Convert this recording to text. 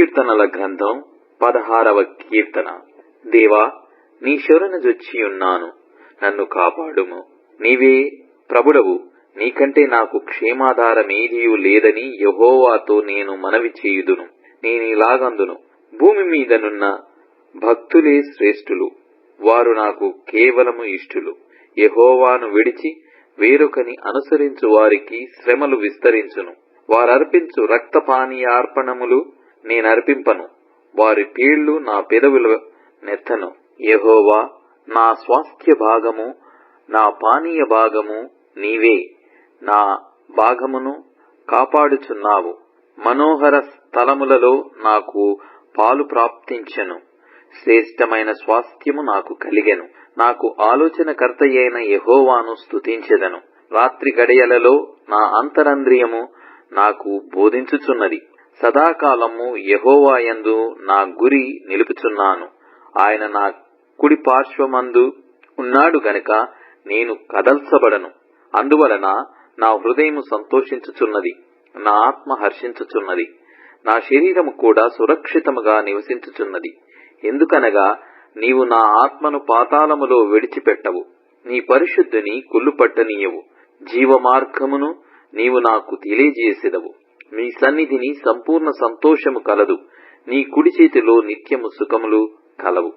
కీర్తనల గ్రంథం 16వ కీర్తన. దేవా, నీ శరణుజొచ్చియున్నాను, నన్ను కాపాడుము. నీవే ప్రభుడవు, నీకంటే నాకు క్షేమాధారమేదియూ లేదని యెహోవాతో నేను మనవి చేయుదును. నేనిలాగందును, భూమి మీదనున్న భక్తులే శ్రేష్ఠులు, వారు నాకు కేవలము ఇష్టులు. యెహోవాను విడిచి వేరొకని అనుసరించు వారికి శ్రమలు విస్తరించును. వారర్పించు రక్తపానీయార్పణములు నేనర్పింపను, వారి పీళ్లు నా పెదవుల నెత్తను. యెహోవా నా స్వాస్థ్య భాగము, నా పానీయ భాగము నీవే. నా భాగమును కాపాడుచున్నావు. మనోహర స్థలములలో నాకు పాలు ప్రాప్తించెను. శ్రేష్టమైన స్వాస్థ్యము నాకు కలిగెను. నాకు ఆలోచనకర్తయైన యెహోవాను స్తుతించెదను. రాత్రి గడియలలో నా అంతరంద్రియము నాకు బోధించుచున్నది. సదాకాలము యెహోవాయందు నా గురి నిలుపుచున్నాను. ఆయన నా కుడి పార్శ్వమందు ఉన్నాడు గనుక నేను కదల్చబడను. అందువలన నా హృదయము సంతోషించుచున్నది, నా ఆత్మ హర్షించుచున్నది. నా శరీరము కూడా సురక్షితముగా నివసించుచున్నది. ఎందుకనగా నీవు నా ఆత్మను పాతాళములో విడిచిపెట్టవు, నీ పరిశుద్ధుని కుళ్ళుపట్టనీయవు. జీవమార్గమును నీవు నాకు తెలియజేసెదవు. నీ సన్నిధిని సంపూర్ణ సంతోషము కలదు, నీ కుడి చేతిలో నిత్యము సుఖములు కలవు.